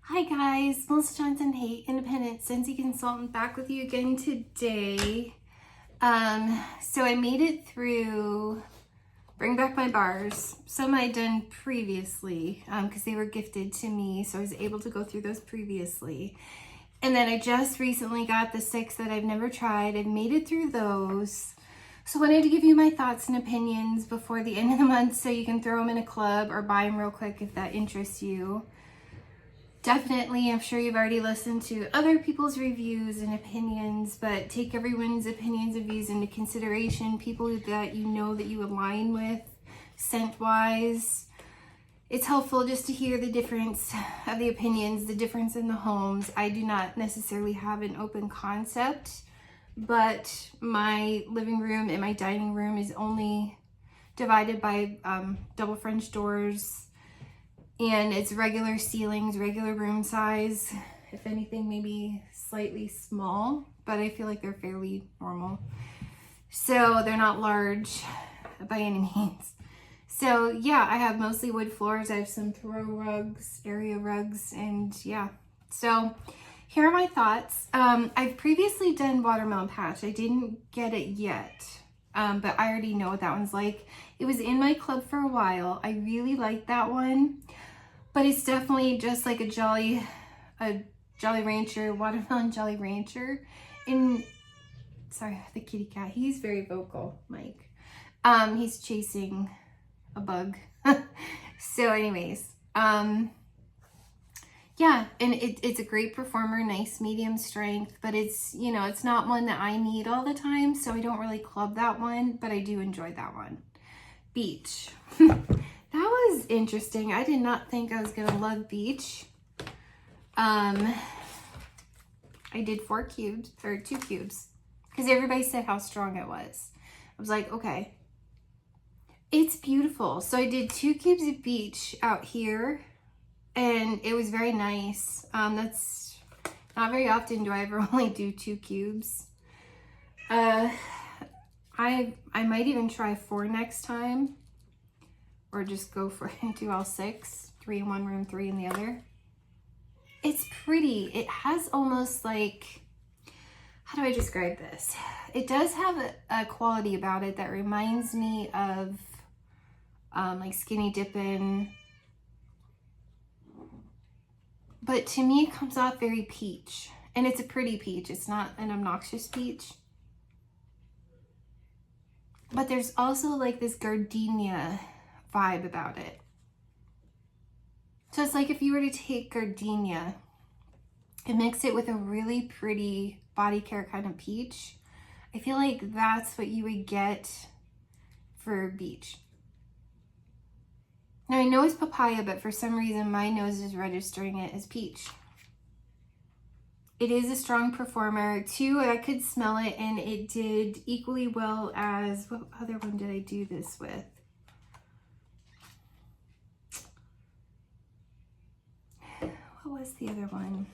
Hi guys, Melissa Johnson, hey, independent Scentsy consultant, back with you again today. So I made it through Bring Back My Bars. Some I'd done previously because they were gifted to me, so I was able to go through those previously. And then I just recently got the 6 that I've never tried. I've made it through those. So I wanted to give you my thoughts and opinions before the end of the month so you can throw them in a club or buy them real quick if that interests you. Definitely, I'm sure you've already listened to other people's reviews and opinions, but take everyone's opinions and views into consideration. People that you know that you align with scent-wise. It's helpful just to hear the difference of the opinions, the difference in the homes. I do not necessarily have an open concept, but my living room and my dining room is only divided by double French doors. And it's regular ceilings, regular room size. If anything, maybe slightly small, but I feel like they're fairly normal. So they're not large by any means. So yeah, I have mostly wood floors. I have some throw rugs, area rugs, and yeah. So here are my thoughts. I've previously done Watermelon Patch. I didn't get it yet, but I already know what that one's like. It was in my club for a while. I really liked that one. But it's definitely just like a Jolly Rancher, Watermelon Jolly Rancher. Sorry, the kitty cat, he's very vocal, Mike. He's chasing a bug. So anyways, yeah, and it's a great performer, nice medium strength, but it's, you know, it's not one that I need all the time, so I don't really club that one, but I do enjoy that one. Beach. That was interesting. I did not think I was gonna love Beach. I did 4 cubes, or 2 cubes, because everybody said how strong it was. I was like, okay. It's beautiful. So I did 2 cubes of Beach out here, and it was very nice. That's not very often do I ever only do 2 cubes. I might even try 4 next time. Or just go for it and do all 6, 3 in one room, 3 in the other. It's pretty. It has almost like, how do I describe this? It does have a quality about it that reminds me of like Skinny Dippin'. But to me, it comes off very peach. And it's a pretty peach. It's not an obnoxious peach. But there's also like this gardenia vibe about it. So it's like if you were to take gardenia and mix it with a really pretty body care kind of peach, I feel like that's what you would get for Beach. Now I know it's papaya, but for some reason my nose is registering it as peach. It is a strong performer. 2, I could smell it, and it did equally well as, what other one did I do this with? What was the other one?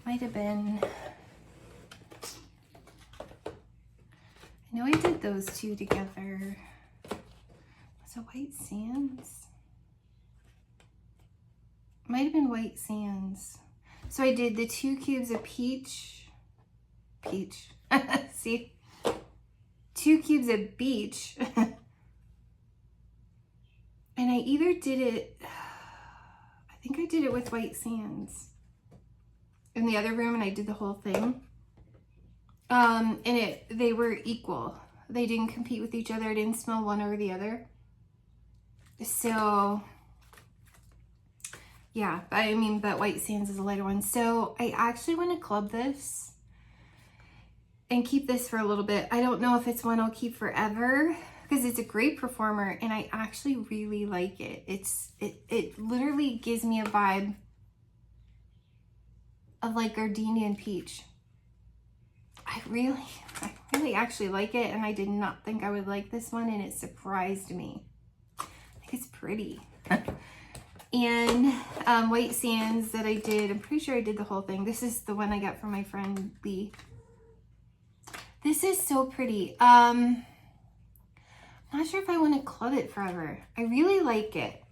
Might have been, I know I did those 2 together. Was it White Sands? Might have been White Sands. So I did the 2 cubes of peach, see? 2 cubes of Beach. And I either did it, I think I did it with White Sands in the other room, and I did the whole thing. And they were equal. They didn't compete with each other. I didn't smell one over the other. So yeah, but White Sands is a lighter one. So I actually want to club this and keep this for a little bit. I don't know if it's one I'll keep forever, because it's a great performer and I actually really like it. It literally gives me a vibe of like gardenia and peach. I really actually like it, and I did not think I would like this one, and it surprised me. I think it's pretty. And White Sands that I did, I'm pretty sure I did the whole thing. This is the one I got from my friend Lee. This is so pretty. Not sure if I want to club it forever. I really like it.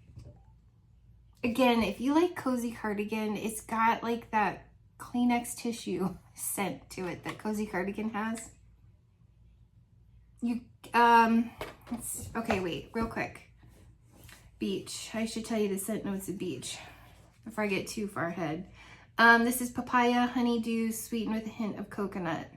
Again, if you like Cozy Cardigan, it's got like that Kleenex tissue scent to it that Cozy Cardigan has. You, okay, wait, real quick. Beach. I should tell you the scent notes of beach before I get too far ahead. This is papaya, honeydew, sweetened with a hint of coconut.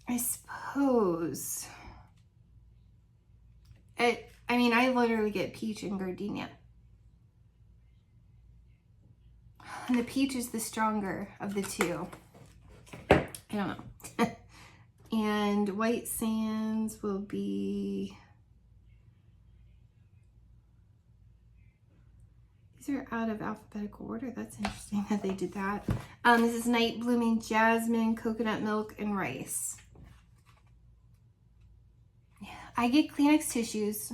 I suppose I mean, I literally get peach and gardenia. And the peach is the stronger of the two. I don't know. And white sands will be, these are out of alphabetical order. That's interesting that they did that. This is night blooming jasmine, coconut milk, and rice. I get Kleenex tissues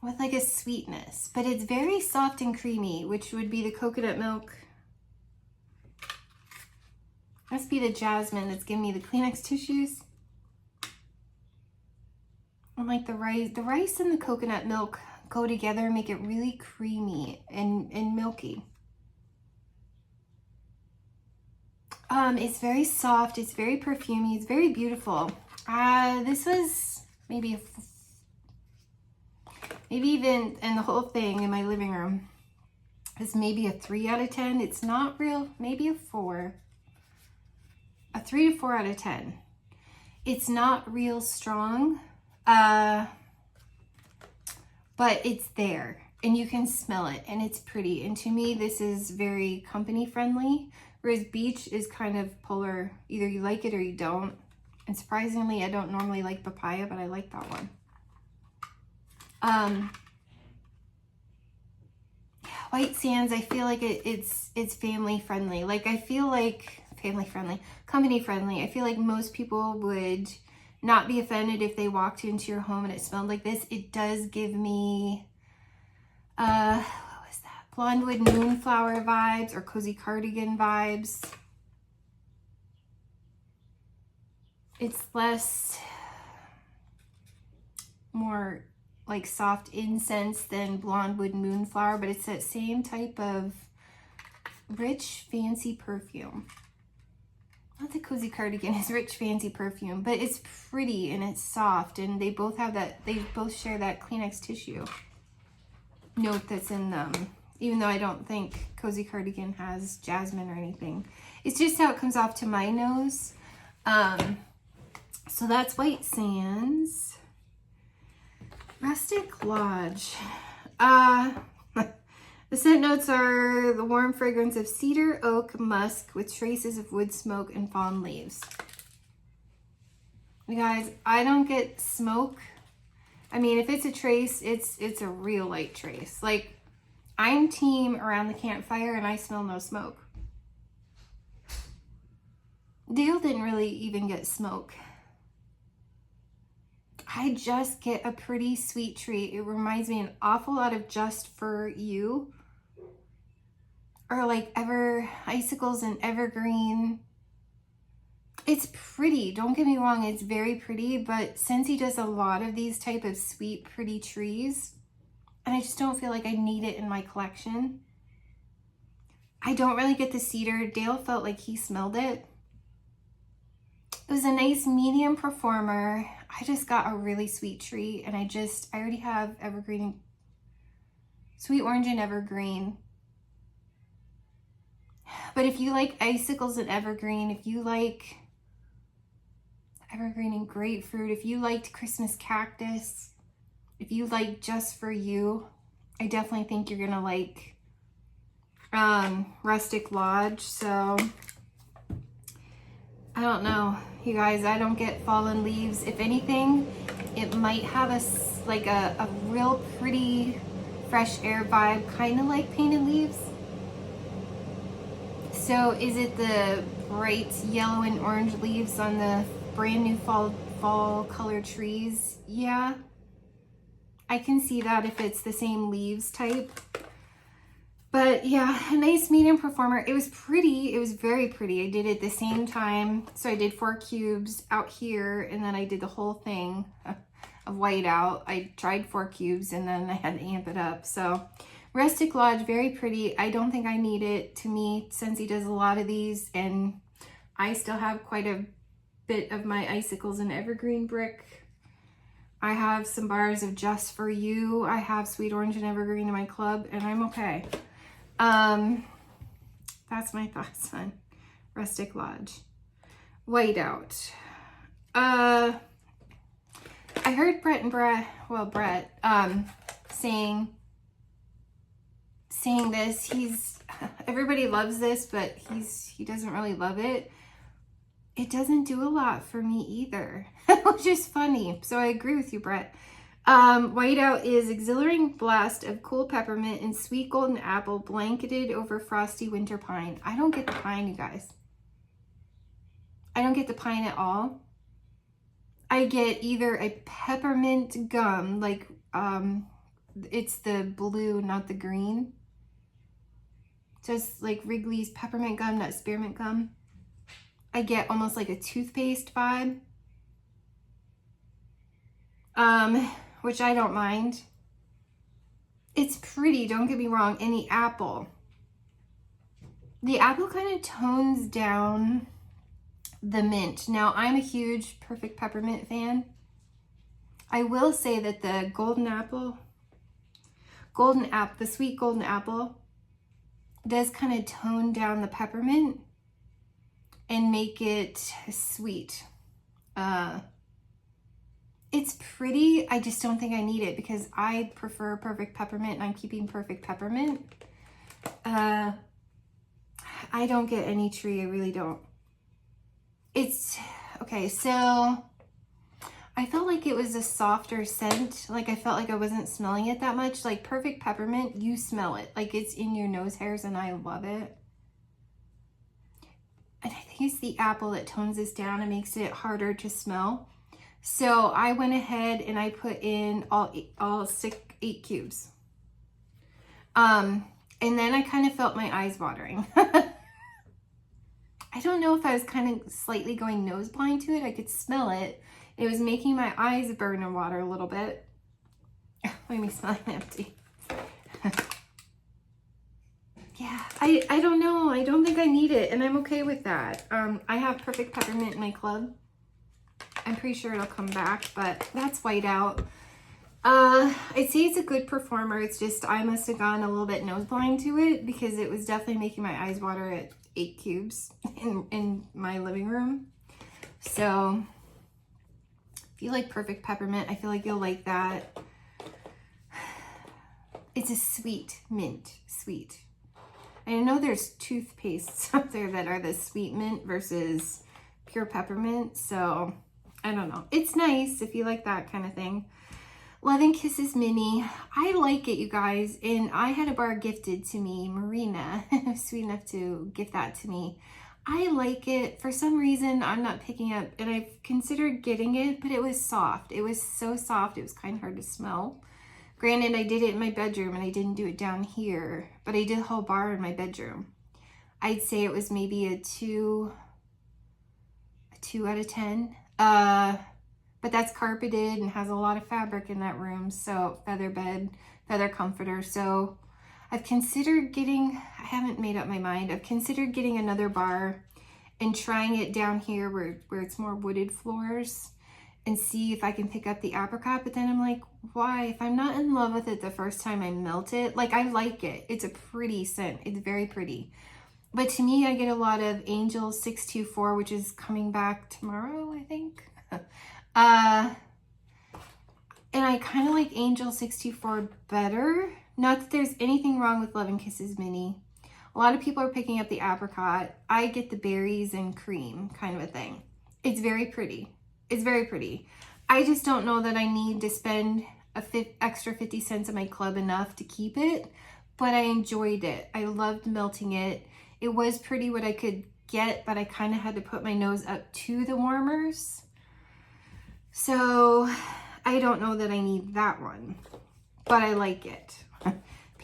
with like a sweetness, but it's very soft and creamy, which would be the coconut milk. Must be the jasmine that's giving me the Kleenex tissues. And like the rice and the coconut milk go together and make it really creamy and milky. It's very soft, it's very perfumey, it's very beautiful. This was maybe even, and the whole thing in my living room is maybe a 3 out of 10. It's not real, maybe a 4. A 3 to 4 out of 10. It's not real strong, but it's there and you can smell it and it's pretty. And to me, this is very company friendly. Whereas beach is kind of polar, either you like it or you don't. And surprisingly, I don't normally like papaya, but I like that one. White sands, I feel like it's family friendly. Like I feel like family friendly, company friendly. I feel like most people would not be offended if they walked into your home and it smelled like this. It does give me, Blondewood Moonflower vibes or Cozy Cardigan vibes. It's more like soft incense than Blondewood Moonflower, but it's that same type of rich, fancy perfume. Not that Cozy Cardigan is rich, fancy perfume, but it's pretty and it's soft, and they both have that, they both share that Kleenex tissue note that's in them. Even though I don't think Cozy Cardigan has jasmine or anything. It's just how it comes off to my nose. So that's White Sands. Rustic Lodge. The scent notes are the warm fragrance of cedar, oak, musk with traces of wood smoke and fallen leaves. You guys, I don't get smoke. I mean, if it's a trace, it's a real light trace. Like, I'm team around the campfire and I smell no smoke. Dale didn't really even get smoke. I just get a pretty sweet treat. It reminds me an awful lot of Just For You. Or like icicles and evergreen. It's pretty, don't get me wrong, it's very pretty, but Scentsy does a lot of these type of sweet, pretty trees. And I just don't feel like I need it in my collection. I don't really get the cedar. Dale felt like he smelled it. It was a nice medium performer. I just got a really sweet tree, and I already have evergreen, sweet orange and evergreen. But if you like icicles and evergreen, if you like evergreen and grapefruit, if you liked Christmas cactus, if you like Just For You, I definitely think you're gonna like Rustic Lodge. So I don't know, you guys, I don't get fallen leaves. If anything, it might have a real pretty fresh air vibe, kind of like Painted Leaves. So is it the bright yellow and orange leaves on the brand new fall color trees? Yeah, I can see that if it's the same leaves type. But yeah, a nice medium performer. It was pretty. It was very pretty. I did it the same time. So I did 4 cubes out here, and then I did the whole thing of white out. I tried 4 cubes, and then I had to amp it up. So Rustic Lodge, very pretty. I don't think I need it. To me, Scentsy does a lot of these, and I still have quite a bit of my icicles and evergreen brick. I have some bars of Just For You. I have Sweet Orange and Evergreen in my club, and I'm okay. That's my thoughts on Rustic Lodge. Whiteout. I heard Brett, saying this. Everybody loves this, but he doesn't really love it. It doesn't do a lot for me either, which is funny. So I agree with you, Brett. Whiteout is exhilarating blast of cool peppermint and sweet golden apple blanketed over frosty winter pine. I don't get the pine, you guys. I don't get the pine at all. I get either a peppermint gum, like it's the blue, not the green. Just like Wrigley's peppermint gum, not spearmint gum. I get almost like a toothpaste vibe. Which I don't mind. It's pretty, don't get me wrong. And the apple kind of tones down the mint. Now, I'm a huge Perfect Peppermint fan. I will say that the the sweet golden apple does kind of tone down the peppermint and make it sweet. It's pretty. I just don't think I need it because I prefer Perfect Peppermint, and I'm keeping Perfect Peppermint. I don't get any tree. I really don't. It's okay. So I felt like it was a softer scent. Like I felt like I wasn't smelling it that much. Like Perfect Peppermint, you smell it. Like it's in your nose hairs, and I love it. And I think it's the apple that tones this down and makes it harder to smell. So I went ahead and I put in all 8 cubes. And then I kind of felt my eyes watering. I don't know if I was kind of slightly going nose blind to it. I could smell it. It was making my eyes burn and water a little bit. Let me smell empty. Yeah, I don't know. I don't think I need it, and I'm okay with that. I have Perfect Peppermint in my club. I'm pretty sure it'll come back, but that's Whiteout. I'd say it's a good performer. It's just I must have gone a little bit nose blind to it because it was definitely making my eyes water at 8 cubes in my living room. So if you like Perfect Peppermint, I feel like you'll like that. It's a sweet mint, sweet. I know there's toothpastes out there that are the sweet mint versus pure peppermint, so I don't know. It's nice if you like that kind of thing. Love and Kisses Mini. I like it, you guys, and I had a bar gifted to me. Marina was sweet enough to gift that to me. I like it. For some reason, I'm not picking up, and I've considered getting it, but it was soft. It was so soft, it was kind of hard to smell. Granted, I did it in my bedroom, and I didn't do it down here, but I did a whole bar in my bedroom. I'd say it was maybe a 2 out of 10. But that's carpeted and has a lot of fabric in that room. So feather bed, feather comforter. So I've considered getting, I haven't made up my mind. I've considered getting another bar and trying it down here where it's more wooded floors and see if I can pick up the apricot. But then I'm like, why? If I'm not in love with it the first time I melt it, like I like it. It's a pretty scent. It's very pretty. But to me, I get a lot of Angel 624, which is coming back tomorrow, I think. And I kind of like Angel 624 better. Not that there's anything wrong with Love and Kisses Mini. A lot of people are picking up the apricot. I get the berries and cream kind of a thing. It's very pretty. It's very pretty. I just don't know that I need to spend extra 50 cents at my club enough to keep it, but I enjoyed it. I loved melting it. It was pretty what I could get, but I kind of had to put my nose up to the warmers. So I don't know that I need that one, but I like it.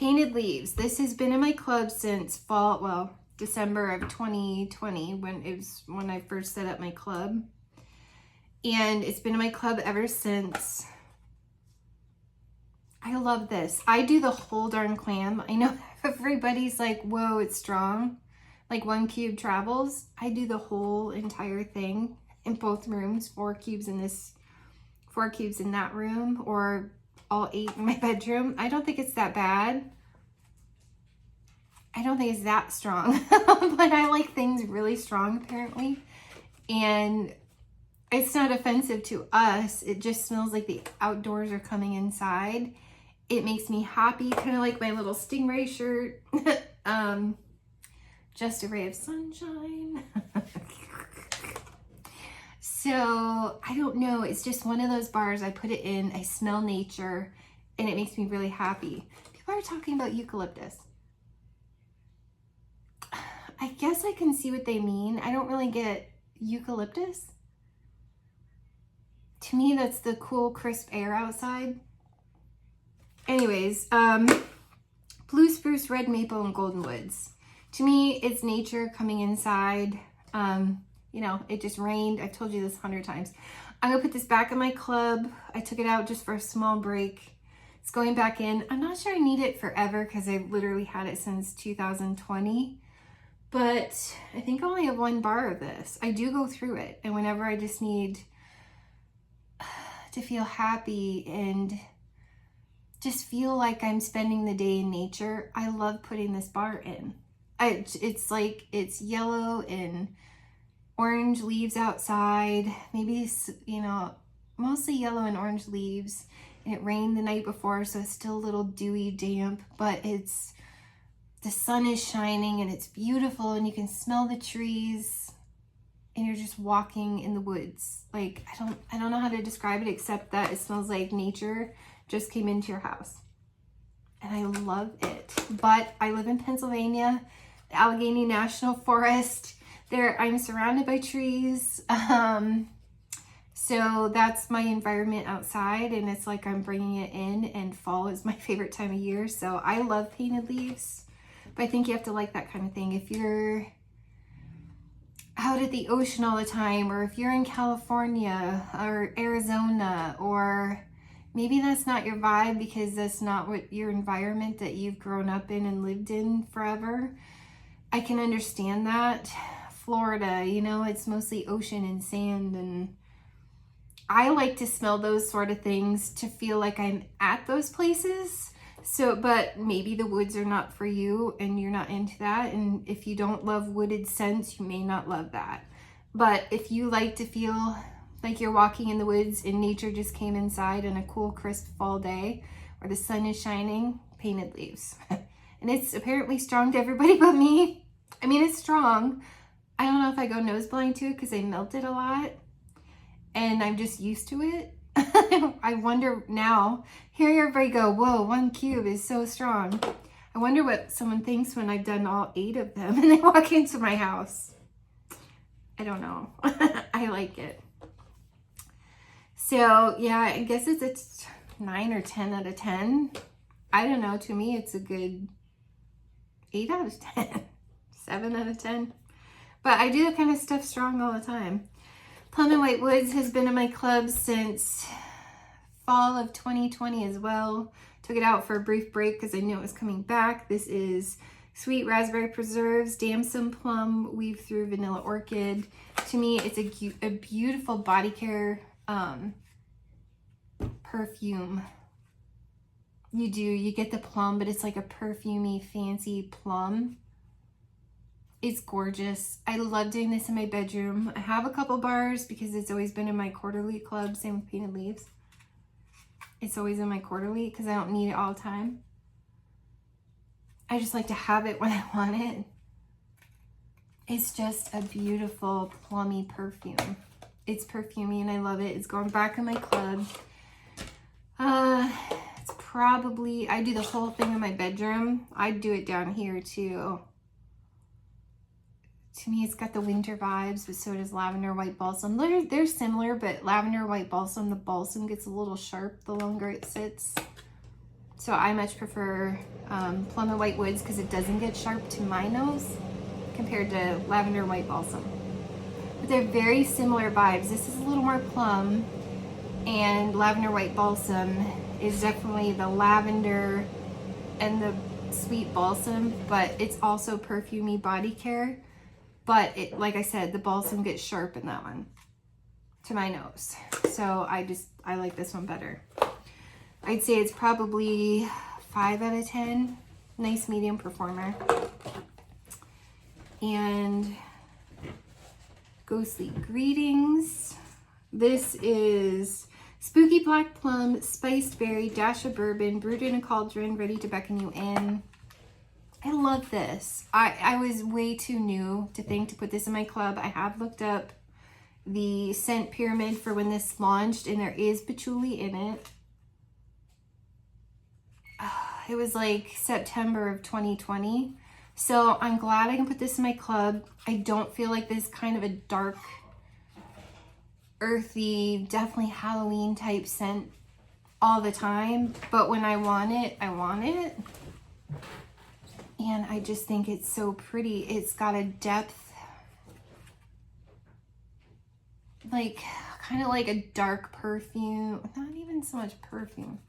Painted Leaves. This has been in my club since fall, well, December of 2020 when I first set up my club. And it's been in my club ever since. I love this. I do the whole darn clam. I know everybody's like, whoa, it's strong. Like 1 cube travels. I do the whole entire thing in both rooms. 4 cubes in this, 4 cubes in that room, or all 8 in my bedroom. I don't think it's that bad. I don't think it's that strong, but I like things really strong apparently. And it's not offensive to us. It just smells like the outdoors are coming inside. It makes me happy, kind of like my little stingray shirt. Just a ray of sunshine. So I don't know. It's just one of those bars. I put it in, I smell nature, and it makes me really happy. People are talking about eucalyptus. I guess I can see what they mean. I don't really get eucalyptus. To me, that's the cool, crisp air outside. Anyways, blue spruce, red maple, and golden woods. To me, it's nature coming inside. You know, it just rained. I've told you this 100 times. I'm gonna put this back in my club. I took it out just for a small break. It's going back in. I'm not sure I need it forever because I've literally had it since 2020. But I think I only have 1 bar of this. I do go through it. And whenever I just need to feel happy and just feel like I'm spending the day in nature, I love putting this bar in. It's like, it's yellow and orange leaves outside, maybe, you know, mostly yellow and orange leaves. And it rained the night before, so it's still a little dewy, damp, but the sun is shining and it's beautiful and you can smell the trees and you're just walking in the woods. Like, I don't know how to describe it except that it smells like nature just came into your house. And I love it. But I live in Pennsylvania, the Allegheny National Forest. I'm surrounded by trees. So that's my environment outside, and it's like I'm bringing it in, and fall is my favorite time of year. So I love Painted Leaves, but I think you have to like that kind of thing. If you're out at the ocean all the time, or if you're in California or Arizona, or maybe that's not your vibe because that's not what your environment that you've grown up in and lived in forever, I can understand that. Florida, you know, it's mostly ocean and sand, and I like to smell those sort of things to feel like I'm at those places. So, but maybe the woods are not for you and you're not into that. And if you don't love wooded scents, you may not love that. But if you like to feel like you're walking in the woods and nature just came inside on a cool, crisp fall day where the sun is shining, Painted Leaves. And it's apparently strong to everybody but me. I mean, it's strong. I don't know if I go nose blind to it because I melt it a lot and I'm just used to it. I wonder now, hearing everybody go, whoa, 1 cube is so strong. I wonder what someone thinks when I've done all 8 of them and they walk into my house. I don't know. I like it. So yeah, I guess it's a 9 or 10 out of 10. I don't know. To me, it's a good 8 out of 10, 7 out of 10. But I do that kind of stuff strong all the time. Plum and White Woods has been in my club since fall of 2020 as well. Took it out for a brief break because I knew it was coming back. This is Sweet Raspberry Preserves, Damson Plum, Weave Through Vanilla Orchid. To me, it's a beautiful body care perfume. You get the plum, but it's like a perfumey, fancy plum. It's gorgeous. I love doing this in my bedroom. I have a couple bars because it's always been in my quarterly club. Same with Painted Leaves. It's always in my quarterly because I don't need it all the time. I just like to have it when I want it. It's just a beautiful plummy perfume. It's perfumey and I love it. It's going back in my club. It's probably, I do the whole thing in my bedroom. I do it down here too. To me, it's got the winter vibes, but so does Lavender White Balsam. They're similar, but Lavender White Balsam, the balsam gets a little sharp the longer it sits. So I much prefer Plum and White Woods because it doesn't get sharp to my nose compared to Lavender and White Balsam. But they're very similar vibes. This is a little more plum, and Lavender White Balsam is definitely the lavender and the sweet balsam, but it's also perfumey body care. But it, like I said, the balsam gets sharp in that one to my nose. So I like this one better. I'd say it's probably 5 out of 10. Nice medium performer. And Ghostly Greetings. This is Spooky Black Plum, Spiced Berry, Dash of Bourbon, brewed in a cauldron, ready to beckon you in. I love this. I was way too new to think to put this in my club. I have looked up the scent pyramid for when this launched, and there is patchouli in it. It was like September of 2020. So I'm glad I can put this in my club. I don't feel like this kind of a dark, earthy, definitely Halloween type scent all the time. But when I want it, I want it. And I just think it's so pretty. It's got a depth, like kind of like a dark perfume. Not even so much perfume.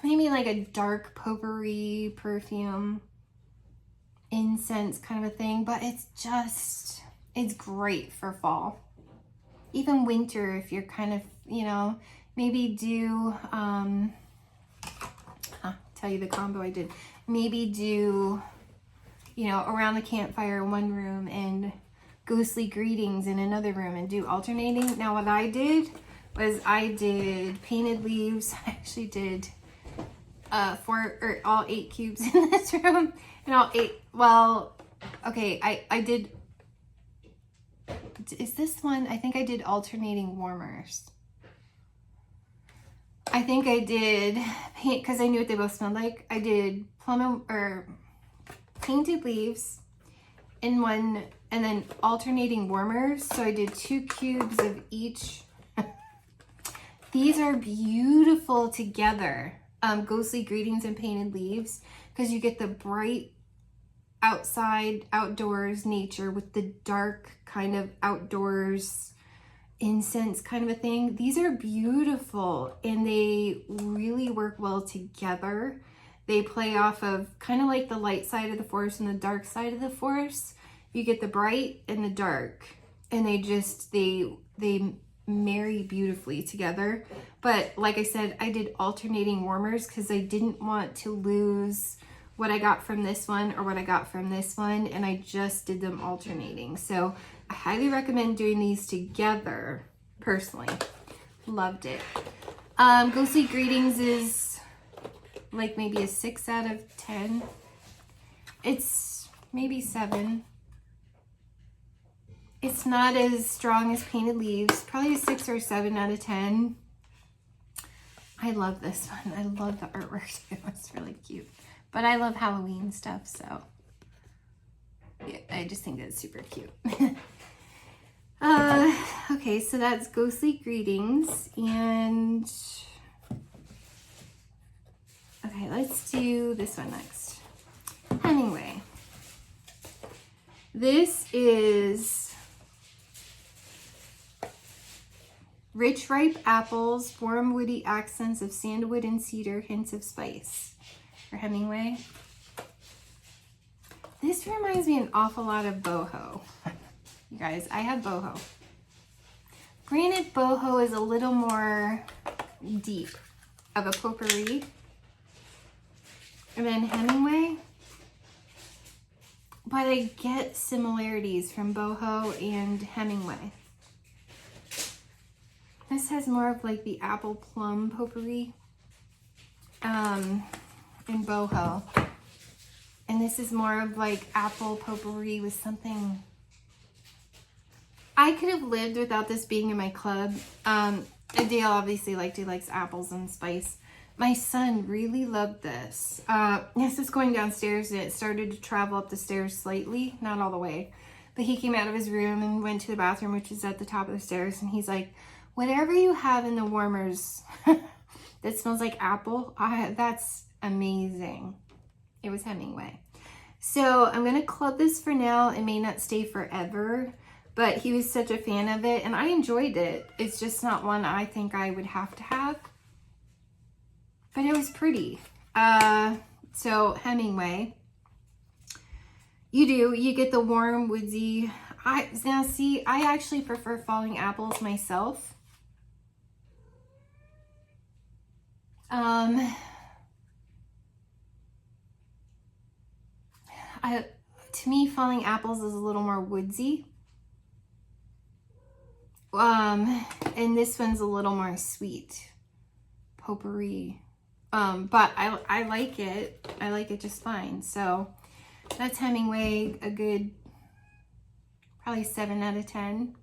Maybe like a dark potpourri perfume, incense kind of a thing, but it's great for fall. Even winter, if you're kind of, you know, maybe do, tell you the combo I did. Maybe do, you know, around the campfire in one room and Ghostly Greetings in another room and do alternating. Now what I did was I did Painted Leaves. I actually did all 8 cubes in this room. And all 8, well, okay, I did, is this one? I think I did alternating warmers. I think I did paint, because I knew what they both smelled like. I did Painted Leaves in one, and then alternating warmers. So I did 2 cubes of each. These are beautiful together, Ghostly Greetings and Painted Leaves, because you get the bright outside, outdoors nature with the dark kind of outdoors incense kind of a thing. These are beautiful, and they really work well together. They play off of kind of like the light side of the forest and the dark side of the forest. You get the bright and the dark, and they marry beautifully together. But like I said, I did alternating warmers because I didn't want to lose what I got from this one or what I got from this one, and I just did them alternating. So I highly recommend doing these together. Personally loved it. Ghostly Greetings is like maybe a 6 out of 10. It's maybe 7. It's not as strong as Painted Leaves. Probably a 6 or 7 out of 10. I love this one. I love the artwork too. It's really cute. But I love Halloween stuff, so yeah, I just think that's super cute. Okay, so that's Ghostly Greetings. And okay, let's do this one next. Hemingway. This is rich, ripe apples, warm, woody accents of sandalwood and cedar, hints of spice for Hemingway. This reminds me an awful lot of boho. You guys, I have boho. Granted, boho is a little more deep of a potpourri. And then Hemingway. But I get similarities from boho and Hemingway. This has more of like the apple plum potpourri in boho. And this is more of like apple potpourri with something. I could have lived without this being in my club. Adele obviously likes apples and spice. My son really loved this. This is going downstairs, and it started to travel up the stairs slightly, not all the way. But he came out of his room and went to the bathroom, which is at the top of the stairs, and he's like, Whatever you have in the warmers that smells like apple, that's amazing. It was Hemingway. So I'm going to club this for now. It may not stay forever, but he was such a fan of it and I enjoyed it. It's just not one I think I would have to have, but it was pretty. So Hemingway, you get the warm woodsy. Now see, I actually prefer falling apples myself. To me, falling apples is a little more woodsy. And this one's a little more sweet, potpourri. But I like it. I like it just fine. So that's Hemingway, a good, probably 7 out of 10.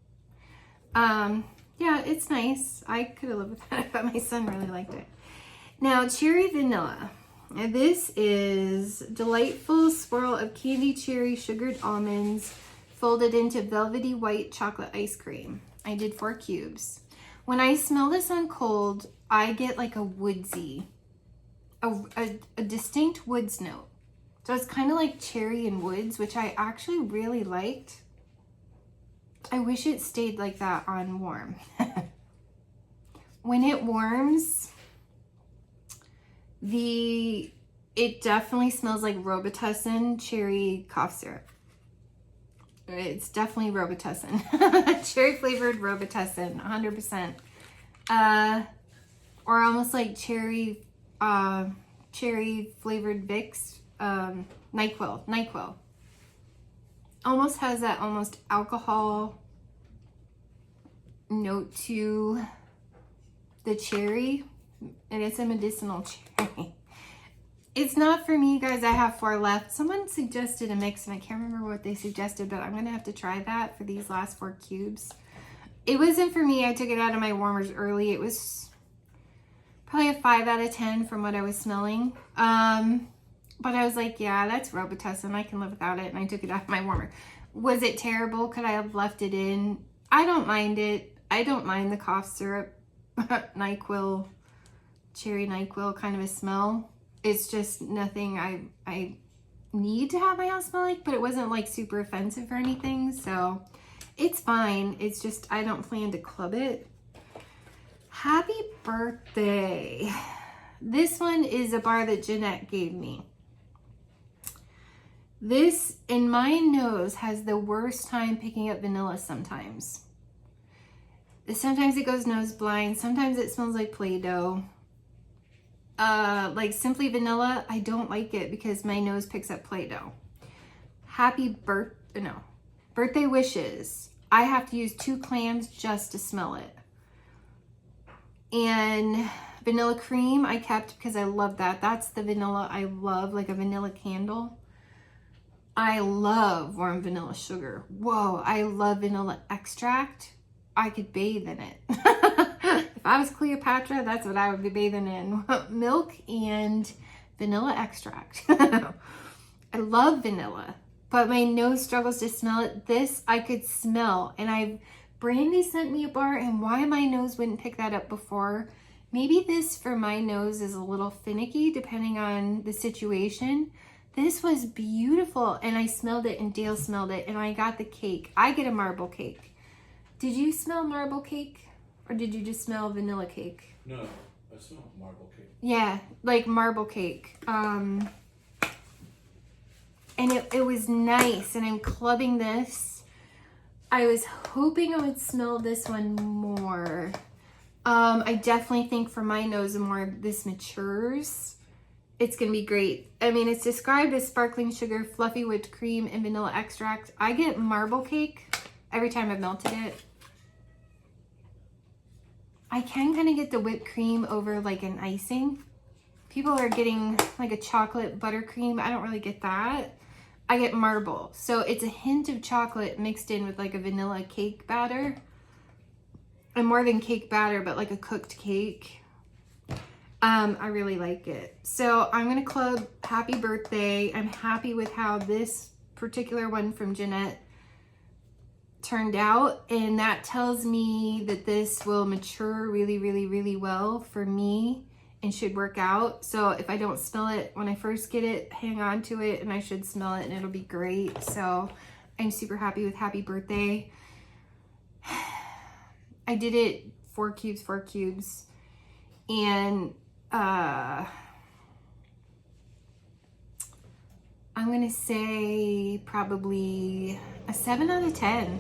Yeah, it's nice. I could have lived with that, but my son really liked it. Now, cherry vanilla. Now, this is delightful swirl of candy cherry sugared almonds folded into velvety white chocolate ice cream. I did 4 cubes. When I smell this on cold, I get like a woodsy, a distinct woods note. So it's kind of like cherry and woods, which I actually really liked. I wish it stayed like that on warm. When it warms, it definitely smells like Robitussin cherry cough syrup. It's definitely Robitussin. Cherry flavored Robitussin, 100%. Or almost like cherry flavored Vicks, NyQuil. Almost has that almost alcohol note to the cherry, and it's a medicinal cherry. It's not for me, guys. I have 4 left. Someone suggested a mix, and I can't remember what they suggested, but I'm gonna have to try that for these last 4 cubes. It wasn't for me. I took it out of my warmers early. It was probably a 5 out of 10 from what I was smelling. But I was like, yeah, that's Robitussin. I can live without it, and I took it out of my warmer. Was it terrible? Could I have left it in? I don't mind it. I don't mind the cough syrup, NyQuil, cherry NyQuil kind of a smell. It's just nothing I need to have my house smell like, but it wasn't like super offensive or anything, so it's fine. It's just I don't plan to club it. Happy birthday. This one is a bar that Jeanette gave me. This, in my nose, has the worst time picking up vanilla sometimes. Sometimes it goes nose blind. Sometimes it smells like Play-Doh. Like Simply Vanilla, I don't like it because my nose picks up Play-Doh. Birthday Wishes. I have to use 2 clams just to smell it. And Vanilla Cream I kept because I love that. That's the vanilla I love, like a vanilla candle. I love warm vanilla sugar. Whoa, I love vanilla extract. I could bathe in it. If I was Cleopatra, that's what I would be bathing in. Milk and vanilla extract. I love vanilla, but my nose struggles to smell it. This I could smell, and Brandy sent me a bar, and why my nose wouldn't pick that up before. Maybe this for my nose is a little finicky depending on the situation. This was beautiful, and I smelled it, and Dale smelled it, and I got the cake. I get a marble cake. Did you smell marble cake, or did you just smell vanilla cake? No, I smell marble cake. Yeah, like marble cake. And it was nice, and I'm clubbing this. I was hoping I would smell this one more. I definitely think for my nose, the more this matures, it's gonna be great. I mean, it's described as sparkling sugar, fluffy whipped cream, and vanilla extract. I get marble cake every time I've melted it. I can kind of get the whipped cream over like an icing. People are getting like a chocolate buttercream. I don't really get that. I get marble. So it's a hint of chocolate mixed in with like a vanilla cake batter. And more than cake batter, but like a cooked cake. I really like it. So I'm gonna club Happy Birthday. I'm happy with how this particular one from Jeanette turned out, and that tells me that this will mature really, really, really well for me and should work out. So if I don't smell it when I first get it, hang on to it, and I should smell it and it'll be great. So I'm super happy with Happy Birthday. I did it 4 cubes, and I'm gonna say probably a 7 out of 10.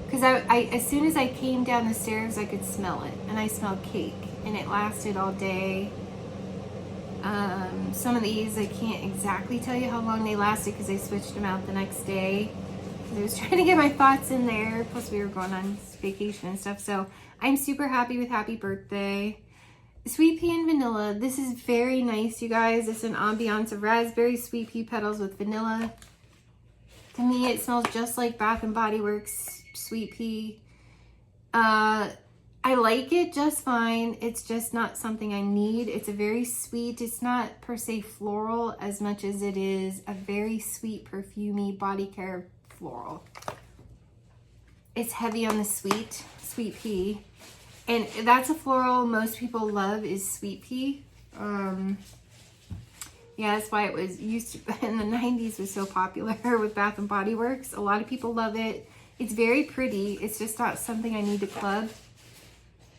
Because I as soon as I came down the stairs, I could smell it, and I smelled cake, and it lasted all day. Some of these, I can't exactly tell you how long they lasted because I switched them out the next day. I was trying to get my thoughts in there. Plus, we were going on vacation and stuff. So I'm super happy with Happy Birthday. Sweet pea and vanilla. This is very nice, you guys. It's an ambiance of raspberry sweet pea petals with vanilla. To me, it smells just like Bath and Body Works sweet pea. I like it just fine. It's just not something I need. It's a very sweet, it's not per se floral as much as it is a very sweet, perfumey body care floral. It's heavy on the sweet pea. And that's a floral most people love is sweet pea. Yeah, that's why it was used to, in the 90s was so popular with Bath and Body Works. A lot of people love it. It's very pretty. It's just not something I need to club.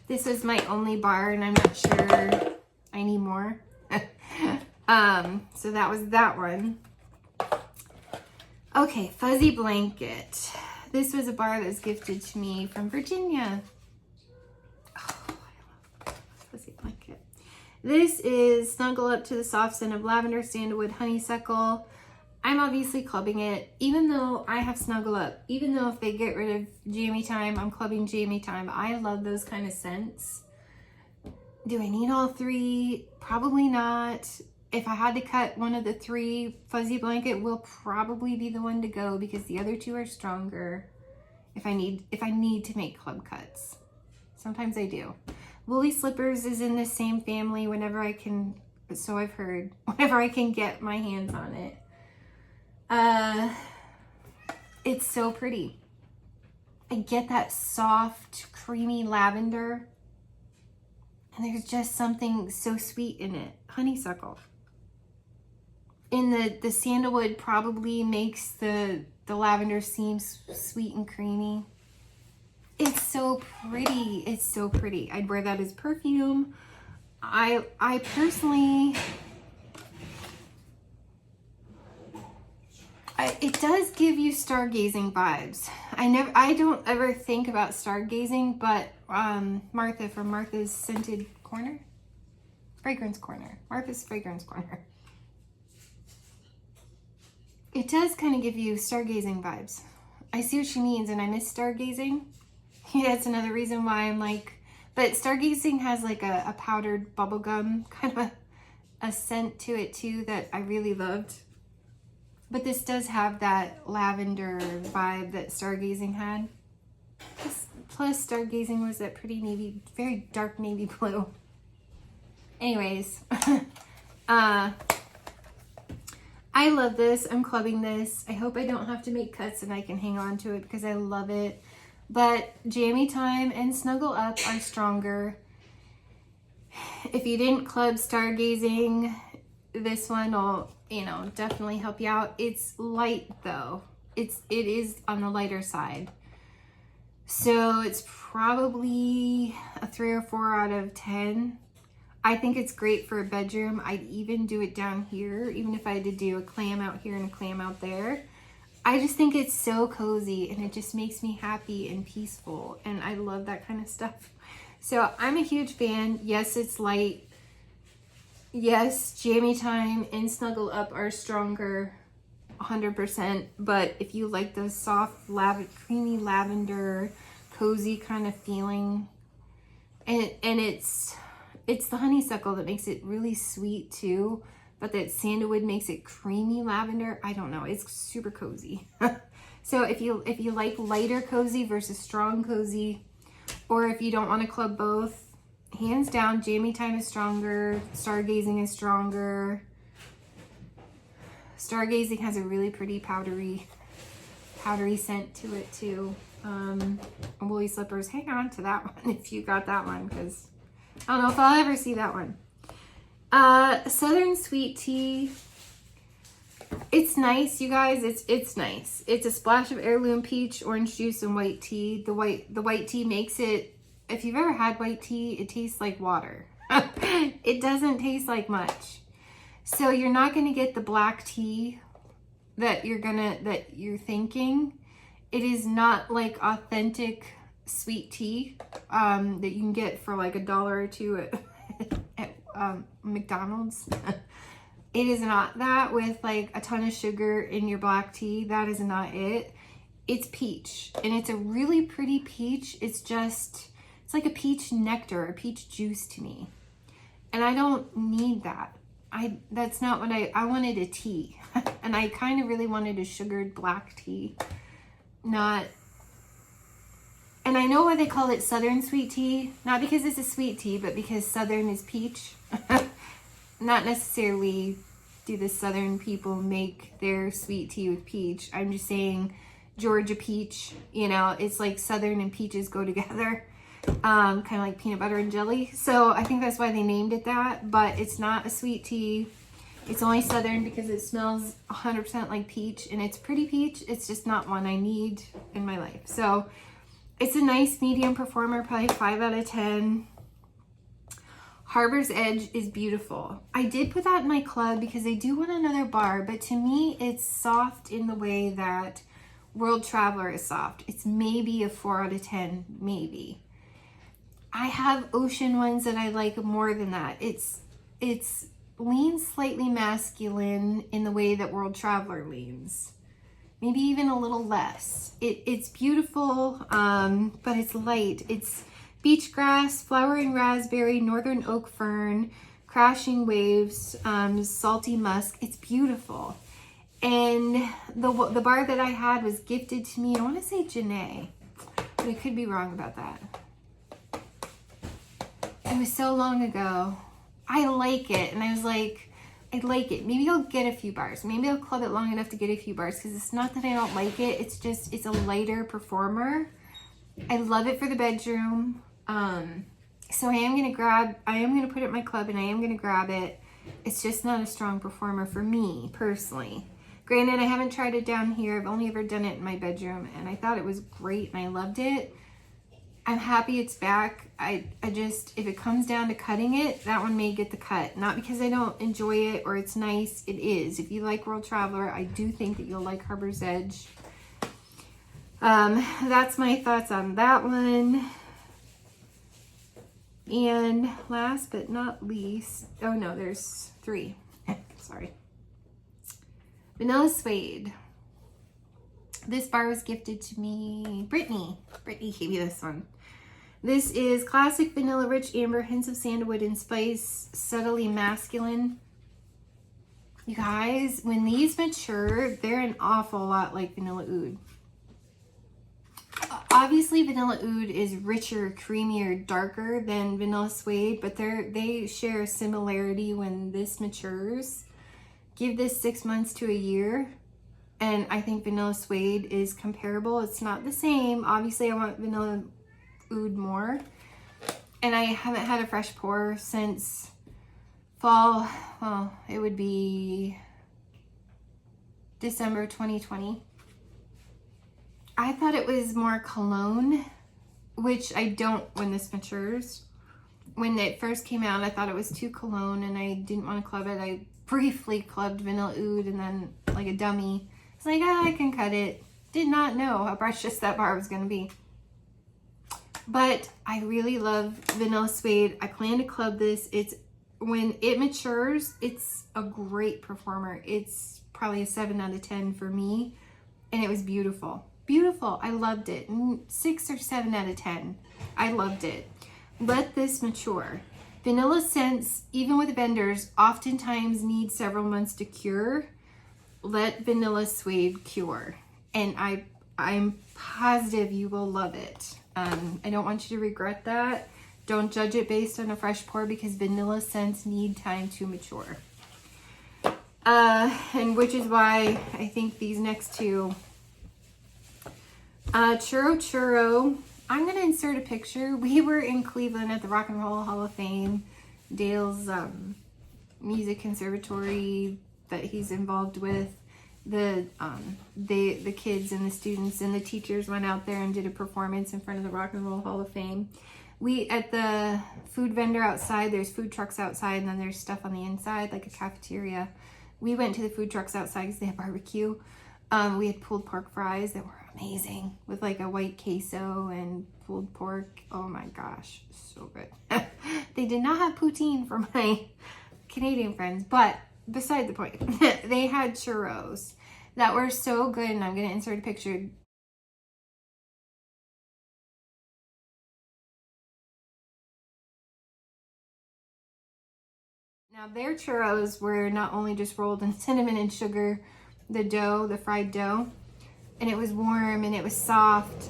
This was my only bar, and I'm not sure I need more. So that was that one. Okay, Fuzzy Blanket. This was a bar that was gifted to me from Virginia. Oh, I love Fuzzy Blanket. This is Snuggle Up to the Soft Scent of Lavender, Sandalwood, Honeysuckle. I'm obviously clubbing it, even though I have Snuggle Up. Even though if they get rid of Jammy Time, I'm clubbing Jammy Time. I love those kind of scents. Do I need all 3? Probably not. If I had to cut one of the 3, Fuzzy Blanket will probably be the one to go because the other 2 are stronger. If I need to make club cuts. Sometimes I do. Woolly Slippers is in the same family whenever I can, so I've heard, whenever I can get my hands on it. It's so pretty. I get that soft, creamy lavender, and there's just something so sweet in it. Honeysuckle. And the sandalwood probably makes the lavender seem sweet and creamy. It's so pretty. It's so pretty. I'd wear that as perfume. I personally, it does give you stargazing vibes. I don't ever think about stargazing, but Martha from Martha's Scented Corner? Fragrance Corner. Martha's Fragrance Corner. It does kind of give you stargazing vibes. I see what she means, and I miss stargazing. Yeah, that's another reason why I'm like, but stargazing has like a powdered bubblegum kind of a scent to it too that I really loved. But this does have that lavender vibe that stargazing had. Plus stargazing was that pretty navy, very dark navy blue. Anyways, I love this. I'm clubbing this. I hope I don't have to make cuts and I can hang on to it because I love it. But Jammy Time and Snuggle Up are stronger. If you didn't club stargazing, this one will, definitely help you out. It's light though. It is on the lighter side. So it's probably a 3 or 4 out of 10. I think it's great for a bedroom. I'd even do it down here, even if I had to do a clam out here and a clam out there. I just think it's so cozy and it just makes me happy and peaceful. And I love that kind of stuff. So I'm a huge fan. Yes, it's light. Yes, Jammy Time and Snuggle Up are stronger, 100%. But if you like the soft, creamy lavender, cozy kind of feeling, and it's the honeysuckle that makes it really sweet too. But that sandalwood makes it creamy lavender. I don't know. It's super cozy. So if you like lighter cozy versus strong cozy, or if you don't want to club both, hands down, Jammy Time is stronger. Stargazing is stronger. Stargazing has a really pretty powdery scent to it too. Woolly Slippers. Hang on to that one if you got that one, because I don't know if I'll ever see that one. Southern Sweet Tea. It's nice, you guys. It's nice. It's a splash of heirloom peach, orange juice, and white tea. The white tea makes it, if you've ever had white tea, it tastes like water. It doesn't taste like much. So you're not gonna get the black tea that you're thinking. It is not like authentic sweet tea that you can get for like $1 or $2 at McDonald's. It is not that with like a ton of sugar in your black tea. That is not it. It's peach, and it's a really pretty peach. It's like a peach nectar, a peach juice to me. And I don't need that. That's not what I wanted, a tea. And I kind of really wanted a sugared black tea. And I know why they call it Southern Sweet Tea. Not because it's a sweet tea, but because Southern is peach. Not necessarily do the Southern people make their sweet tea with peach. I'm just saying Georgia peach, you know, it's like Southern and peaches go together. Kind of like peanut butter and jelly. So I think that's why they named it that, but it's not a sweet tea. It's only Southern because it smells 100% like peach, and it's pretty peach. It's just not one I need in my life. So it's a nice medium performer, probably 5 out of 10. Harbor's Edge is beautiful. I did put that in my club because I do want another bar, but to me it's soft in the way that World Traveler is soft. It's maybe a 4 out of 10, maybe. I have ocean ones that I like more than that. It's leans slightly masculine in the way that World Traveler leans. Maybe even a little less. It's beautiful, but it's light. It's beach grass, flowering raspberry, northern oak fern, crashing waves, salty musk. It's beautiful. And the bar that I had was gifted to me. I want to say Janae, but I could be wrong about that. It was so long ago. I like it, and I was like, I like it. Maybe I'll get a few bars. Maybe I'll club it long enough to get a few bars, because it's not that I don't like it. It's just, it's a lighter performer. I love it for the bedroom. So I am going to put it in my club, and I am going to grab it. It's just not a strong performer for me, personally. Granted, I haven't tried it down here. I've only ever done it in my bedroom, and I thought it was great, and I loved it. I'm happy it's back. I just, if it comes down to cutting it, that one may get the cut. Not because I don't enjoy it or it's nice. It is. If you like World Traveler, I do think that you'll like Harbor's Edge. That's my thoughts on that one. And last but not least, oh no, there's 3. Sorry. Vanilla Suede. This bar was gifted to me. Brittany gave me this one. This is classic vanilla, rich amber, hints of sandalwood and spice, subtly masculine. You guys, when these mature, they're an awful lot like vanilla oud. Obviously, vanilla oud is richer, creamier, darker than vanilla suede, but they share a similarity when this matures. Give this 6 months to a year, and I think vanilla suede is comparable. It's not the same. Obviously, I want vanilla oud more, and I haven't had a fresh pour since fall. Well, it would be December 2020. I thought it was more cologne, which I don't when this matures. When it first came out, I thought it was too cologne, and I didn't want to club it. I briefly clubbed vanilla oud, and then like a dummy, it's like, I can cut it. Did not know how precious that bar was going to be. But I really love vanilla suede. I plan to club this. When it matures, it's a great performer. It's probably a 7 out of 10 for me, and it was beautiful. Beautiful. I loved it. 6 or 7 out of 10. I loved it. Let this mature. Vanilla scents, even with vendors, oftentimes need several months to cure. Let vanilla suede cure, and I'm positive you will love it. I don't want you to regret that. Don't judge it based on a fresh pour, because vanilla scents need time to mature. And which is why I think these next 2 Churro Churro. I'm going to insert a picture. We were in Cleveland at the Rock and Roll Hall of Fame. Dale's music conservatory that he's involved with. The kids and the students and the teachers went out there and did a performance in front of the Rock and Roll Hall of Fame. We, at the food vendor outside, there's food trucks outside, and then there's stuff on the inside, like a cafeteria. We went to the food trucks outside because they have barbecue. We had pulled pork fries that were amazing with like a white queso and pulled pork. Oh my gosh, so good. They did not have poutine for my Canadian friends, but beside the point, they had churros that were so good, and I'm going to insert a picture. Now their churros were not only just rolled in cinnamon and sugar, the dough, the fried dough, and it was warm and it was soft,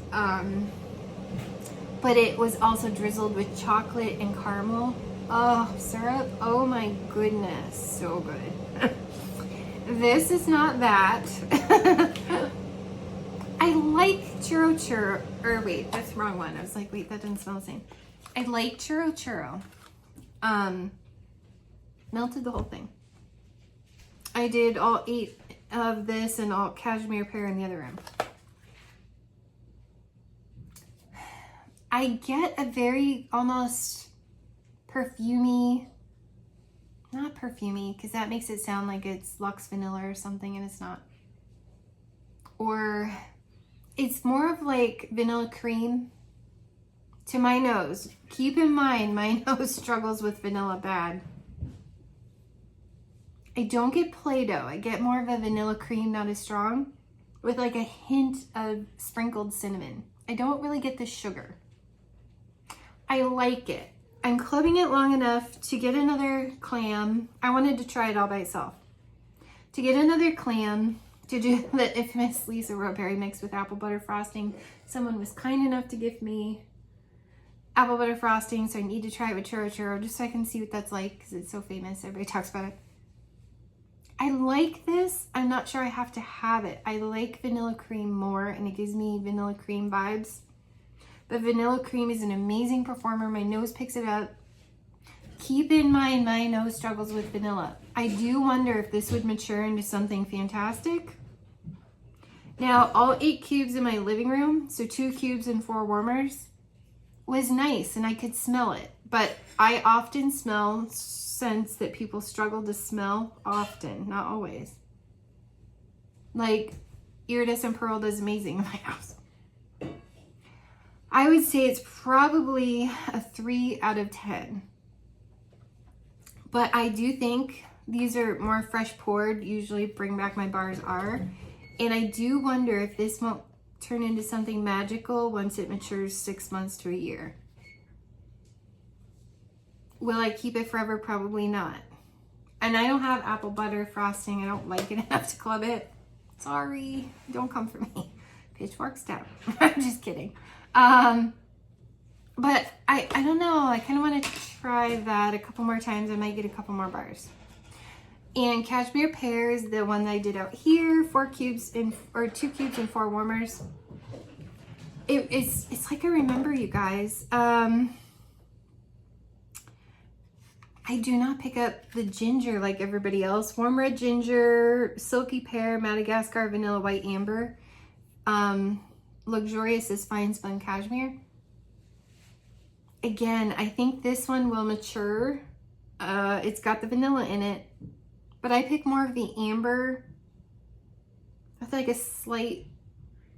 but it was also drizzled with chocolate and caramel. Oh, syrup. Oh my goodness, so good. This is not that. I like churro, or wait, that's the wrong one. I was like, wait, that doesn't smell the same. I like churro. Melted the whole thing. I did all 8 of this and all cashmere pear in the other room. I get a very almost perfumey, not perfumey, because that makes it sound like it's Luxe vanilla or something, and it's not. Or it's more of like vanilla cream to my nose. Keep in mind, my nose struggles with vanilla bad. I don't get Play-Doh. I get more of a vanilla cream, not as strong, with like a hint of sprinkled cinnamon. I don't really get the sugar. I like it. I'm clubbing it long enough to get another clam. I wanted to try it all by itself. To get another clam, to do the infamous Lisa Roberry mix with apple butter frosting. Someone was kind enough to give me apple butter frosting, so I need to try it with churro just so I can see what that's like, because it's so famous. Everybody talks about it. I like this. I'm not sure I have to have it. I like vanilla cream more, and it gives me vanilla cream vibes. But vanilla cream is an amazing performer. My nose picks it up. Keep in mind, my nose struggles with vanilla. I do wonder if this would mature into something fantastic. Now, all 8 cubes in my living room, so 2 cubes and 4 warmers, was nice, and I could smell it. But I often smell scents that people struggle to smell often, not always. Like iridescent pearl does amazing in my house. I would say it's probably a 3 out of 10. But I do think these are more fresh poured, usually Bring Back My Bars are. And I do wonder if this won't turn into something magical once it matures 6 months to a year. Will I keep it forever? Probably not. And I don't have apple butter frosting. I don't like it enough to club it. Sorry. Don't come for me. Pitchforks down. I'm just kidding. But I don't know. I kind of want to try that a couple more times. I might get a couple more bars. And cashmere pear is the one that I did out here. 4 cubes or 2 cubes and 4 warmers. It's like I remember, you guys. I do not pick up the ginger like everybody else. Warm red ginger, silky pear, Madagascar, vanilla, white amber. Luxurious is fine spun cashmere. Again, I think this one will mature. It's got the vanilla in it, but I pick more of the amber with like a slight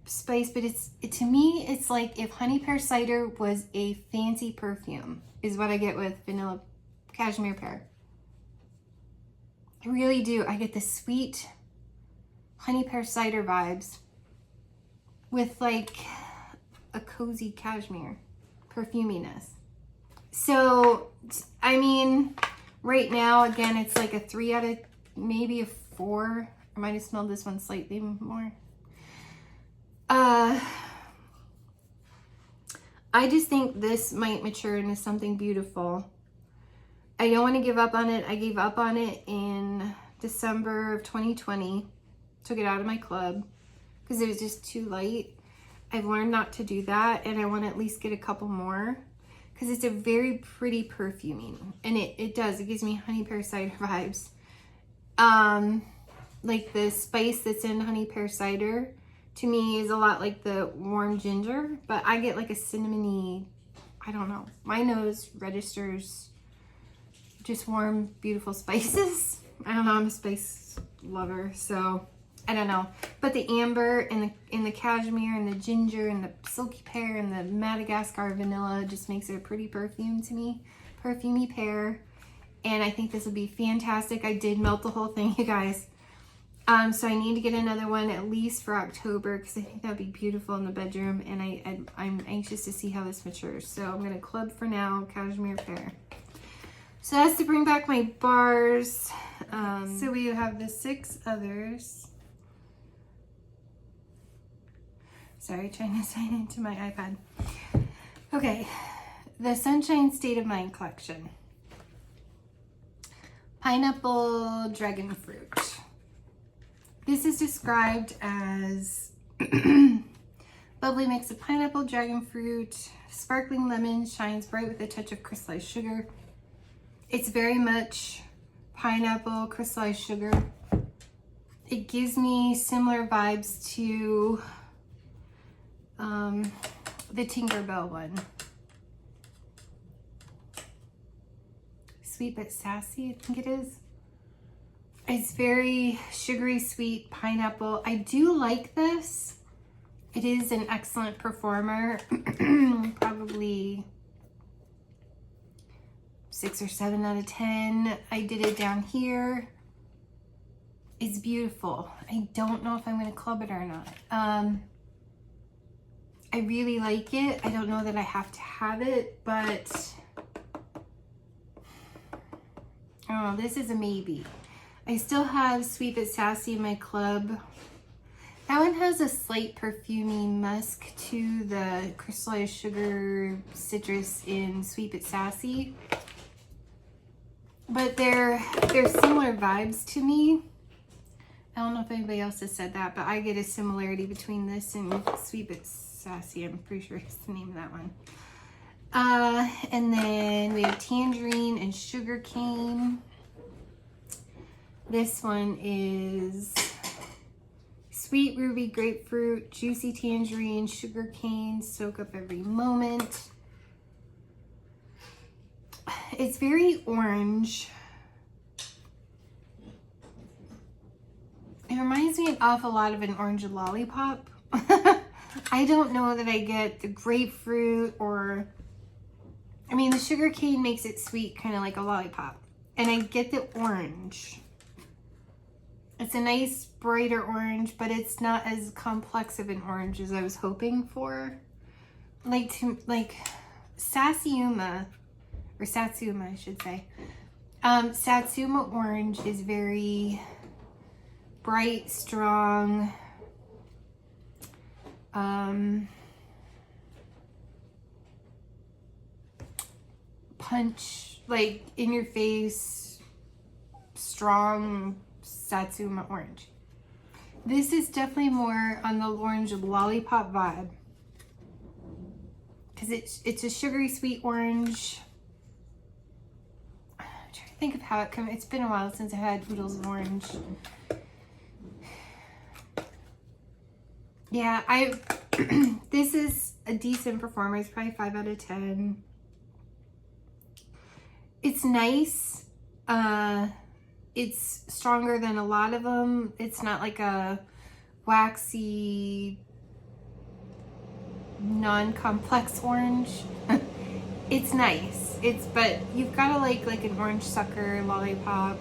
spice, but to me, it's like if honey pear cider was a fancy perfume is what I get with vanilla cashmere pear. I really do. I get the sweet honey pear cider vibes with like a cozy cashmere perfuminess. So, I mean, right now, again, it's like a 3 out of maybe a 4. I might have smelled this one slightly more. I just think this might mature into something beautiful. I don't want to give up on it. I gave up on it in December of 2020. Took it out of my club because it was just too light. I've learned not to do that, and I want to at least get a couple more because it's a very pretty perfuming, and it gives me honey pear cider vibes. Like the spice that's in honey pear cider to me is a lot like the warm ginger, but I get like a cinnamony, I don't know. My nose registers just warm, beautiful spices. I don't know, I'm a spice lover, so I don't know. But the amber and the cashmere and the ginger and the silky pear and the Madagascar vanilla just makes it a pretty perfume to me. Perfumey pear. And I think this will be fantastic. I did melt the whole thing, you guys. So I need to get another one at least for October because I think that would be beautiful in the bedroom, and I'm anxious to see how this matures. So I'm going to club for now, cashmere pear. So that's to bring back my bars. So we have the 6 others. Sorry, trying to sign into my iPad. Okay, the Sunshine State of Mind collection. Pineapple dragon fruit. This is described as bubbly mix of pineapple, dragon fruit, sparkling lemon, shines bright with a touch of crystallized sugar. It's very much pineapple, crystallized sugar. It gives me similar vibes to the Tinkerbell one. Sweet but sassy, I think it is. It's very sugary, sweet pineapple. I do like this. It is an excellent performer. Probably 6 or 7 out of 10. I did it down here. It's beautiful. I don't know if I'm going to club it or not. I really like it. I don't know that I have to have it, but oh, this is a maybe. I still have Sweet But Sassy in my club. That one has a slight perfumey musk to the crystallized sugar citrus in Sweet But Sassy. But they're similar vibes to me. I don't know if anybody else has said that, but I get a similarity between this and Sweet But Sassy. I'm pretty sure it's the name of that one. And then we have tangerine and sugar cane. This one is sweet ruby grapefruit, juicy tangerine, sugar cane, soak up every moment. It's very orange. It reminds me an awful lot of an orange lollipop. I don't know that I get the grapefruit or, I mean, the sugar cane makes it sweet, kind of like a lollipop. And I get the orange. It's a nice brighter orange, but it's not as complex of an orange as I was hoping for. Like Satsuma, or Satsuma I should say. Satsuma orange is very bright, strong, punch, like in your face, strong Satsuma orange. This is definitely more on the orange lollipop vibe because it's a sugary sweet orange. I'm trying to think of how it comes. It's been a while since I had oodles of orange. Yeah, this is a decent performer. It's probably 5 out of 10. It's nice. It's stronger than a lot of them. It's not like a waxy, non-complex orange. It's nice. But you've got to like an orange sucker lollipop.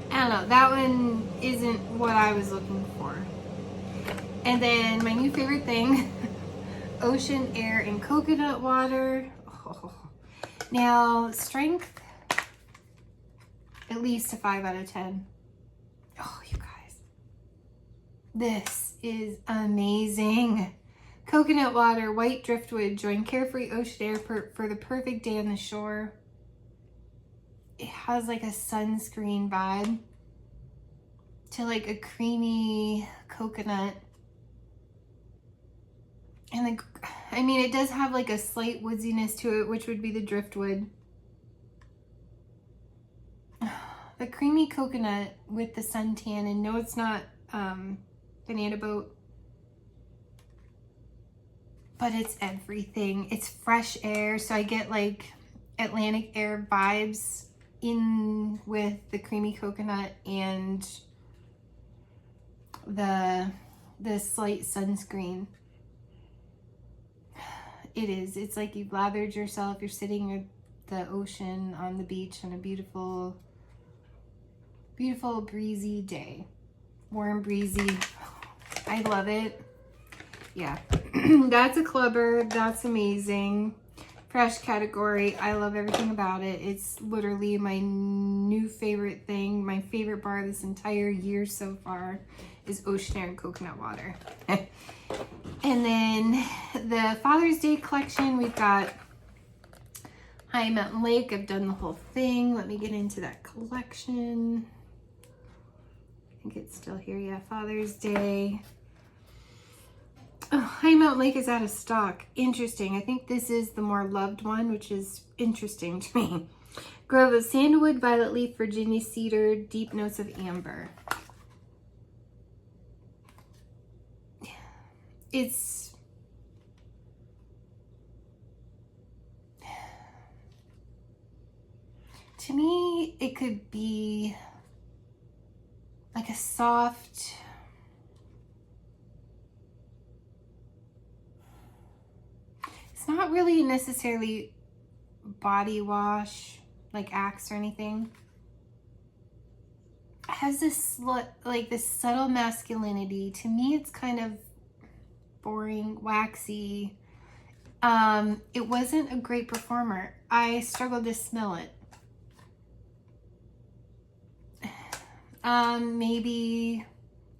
I don't know. That one isn't what I was looking for. And then my new favorite thing, ocean air and coconut water. Oh. Now, strength, at least a 5 out of 10. Oh, you guys. This is amazing. Coconut water, white driftwood, join carefree ocean air for the perfect day on the shore. It has like a sunscreen vibe to like a creamy coconut. And I mean, it does have like a slight woodsiness to it, which would be the driftwood. The creamy coconut with the suntan, and no, it's not banana boat, but it's everything. It's fresh air, so I get like Atlantic air vibes in with the creamy coconut and the slight sunscreen. It is. It's like you've lathered yourself. You're sitting at the ocean on the beach on a beautiful, beautiful breezy day. Warm, breezy. I love it. Yeah. That's a clubber. That's amazing. Fresh category. I love everything about it. It's literally my new favorite thing. My favorite bar this entire year so far is ocean air and coconut water. And then the Father's Day collection, we've got High Mountain Lake. I've done the whole thing. Let me get into that collection. I think it's still here. Yeah, Father's Day. Oh, High Mountain Lake is out of stock. Interesting. I think this is the more loved one, which is interesting to me. Grove of Sandalwood, Violet Leaf, Virginia Cedar, Deep Notes of Amber. It's to me, it could be like a soft, it's not really necessarily body wash like Axe or anything. It has this like this subtle masculinity. To me, it's kind of boring, waxy. It wasn't a great performer. I struggled to smell it.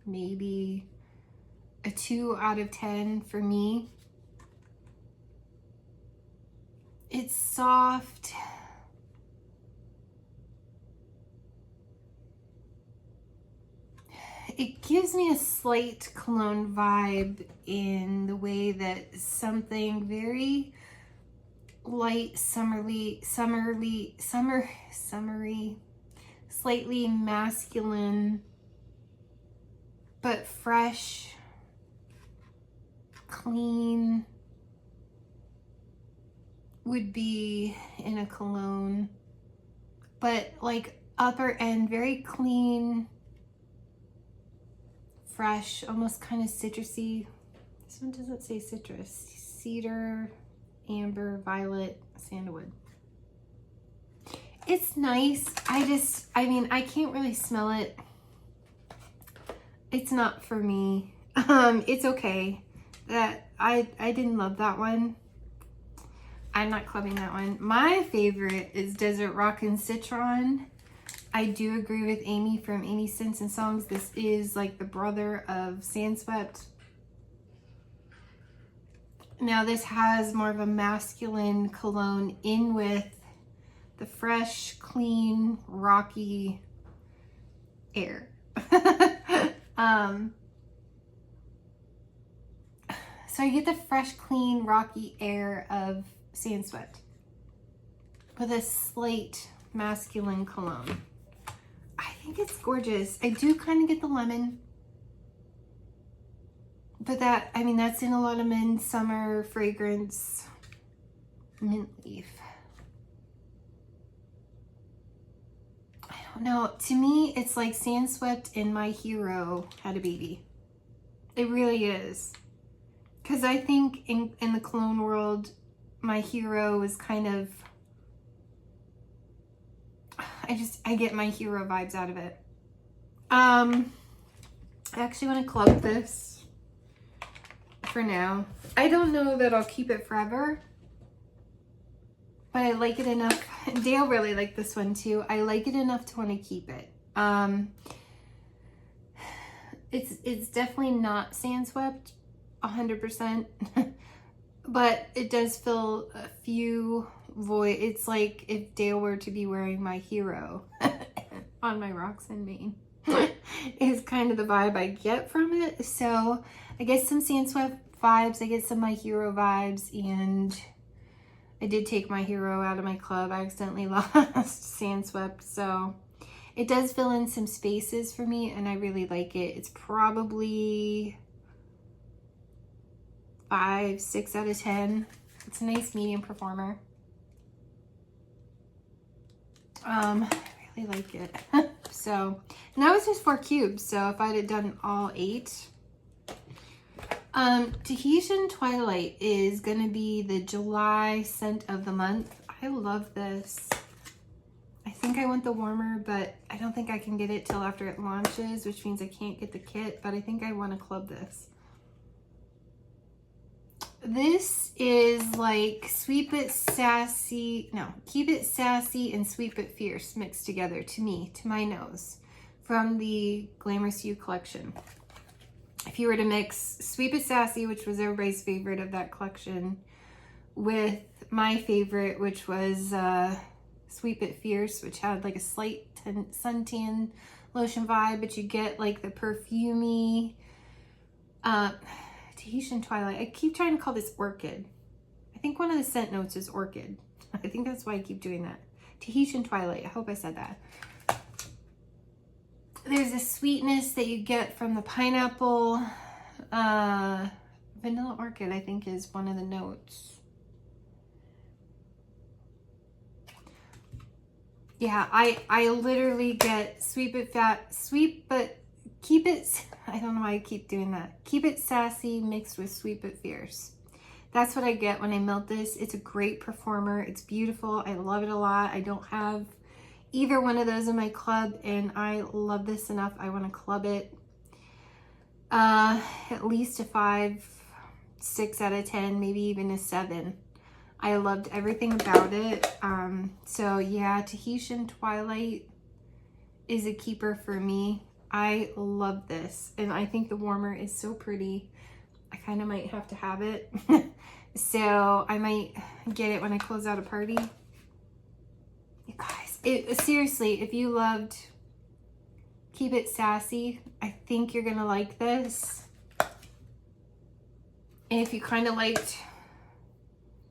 Maybe a 2 out of 10 for me. It's soft. It gives me a slight cologne vibe in the way that something very light, summery, slightly masculine, but fresh, clean would be in a cologne, but like upper end, very clean, fresh, almost kind of citrusy. This one doesn't say citrus. Cedar, amber, violet, sandalwood. It's nice. I mean, I can't really smell it. It's not for me. It's okay. That I didn't love that one. I'm not clubbing that one. My favorite is Desert Rock and Citron. I do agree with Amy from Amy Scents and Songs. This is like the brother of Sandswept. Now this has more of a masculine cologne in with the fresh, clean, rocky air. So I get the fresh, clean, rocky air of Sandswept with a slight masculine cologne. I think it's gorgeous. I do kind of get the lemon, but that, I mean, that's in a lot of men's summer fragrance. Mint leaf. I don't know. To me, it's like Sandswept and My Hero had a baby. It really is. Because I think in the cologne world, My Hero is kind of, I get My Hero vibes out of it. I actually want to club this for now. I don't know that I'll keep it forever, but I like it enough. Dale really liked this one too. I like it enough to want to keep it. It's definitely not Sandswept 100%, but it does fill a few void. It's like if Dale were to be wearing My Hero on my rocks in Maine is kind of the vibe I get from it. So I guess some Sandswept vibes. I get some My Hero vibes, and I did take My Hero out of my club. I accidentally lost Sand Swept, so it does fill in some spaces for me, and I really like it. It's probably 5, 6 out of 10. It's a nice medium performer. I really like it. So, and that was just 4 cubes. So if I'd have done all 8. Tahitian Twilight is going to be the July scent of the month. I love this. I think I want the warmer, but I don't think I can get it till after it launches, which means I can't get the kit, but I think I want to club this. This is like Sweet But Sassy, no, Keep It Sassy and Sweet But Fierce mixed together to me, to my nose, from the Glamorous You collection. If you were to mix Sweet But Sassy, which was everybody's favorite of that collection, with my favorite, which was Sweet But Fierce, which had like a slight suntan lotion vibe, but you get like the perfumey, Tahitian Twilight. I keep trying to call this Orchid. I think one of the scent notes is Orchid. I think that's why I keep doing that. Tahitian Twilight. I hope I said that. There's a sweetness that you get from the pineapple. Vanilla Orchid, I think, is one of the notes. Yeah, I literally get sweet but keep it, I don't know why I keep doing that. Keep It Sassy mixed with Sweet But Fierce. That's what I get when I melt this. It's a great performer. It's beautiful. I love it a lot. I don't have either one of those in my club, and I love this enough. I want to club it. At least a 5, 6 out of 10, maybe even a 7. I loved everything about it. So yeah, Tahitian Twilight is a keeper for me. I love this, and I think the warmer is so pretty. I kind of might have to have it. So I might get it when I close out a party. You guys, seriously, if you loved Keep It Sassy, I think you're gonna like this. And if you kind of liked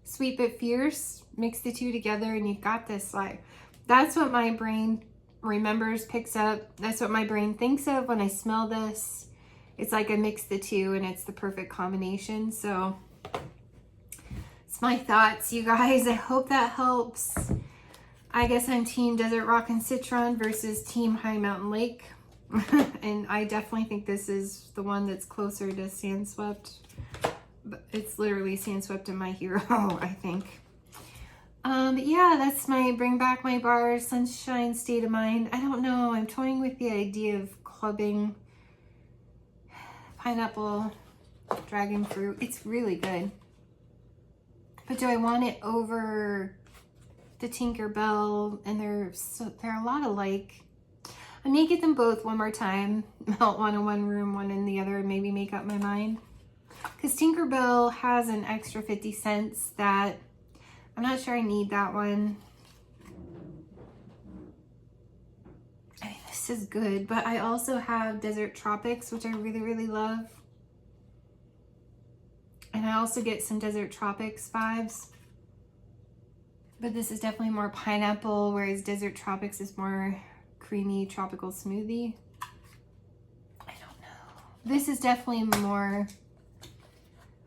Sweet But Fierce, mix the two together and you've got this. Like, that's what my brain remembers, picks up. That's what my brain thinks of when I smell this. It's like I mix the two and it's the perfect combination. So it's my thoughts, you guys. I hope that helps. I guess I'm Team Desert Rock and Citron versus Team High Mountain Lake. And I definitely think this is the one that's closer to Sand Swept. But it's literally Sand Swept and My Hero, I think. But yeah, that's my Bring Back My Bars Sunshine State of Mind. I don't know. I'm toying with the idea of clubbing pineapple dragon fruit. It's really good. But do I want it over the Tinkerbell? And they're a lot alike. I may get them both one more time. Melt one in one room, one in the other, and maybe make up my mind. Because Tinkerbell has an extra 50 cents that I'm not sure I need that one. I mean, this is good, but I also have Desert Tropics, which I really, really love. And I also get some Desert Tropics vibes. But this is definitely more pineapple, whereas Desert Tropics is more creamy tropical smoothie. I don't know. This is definitely more,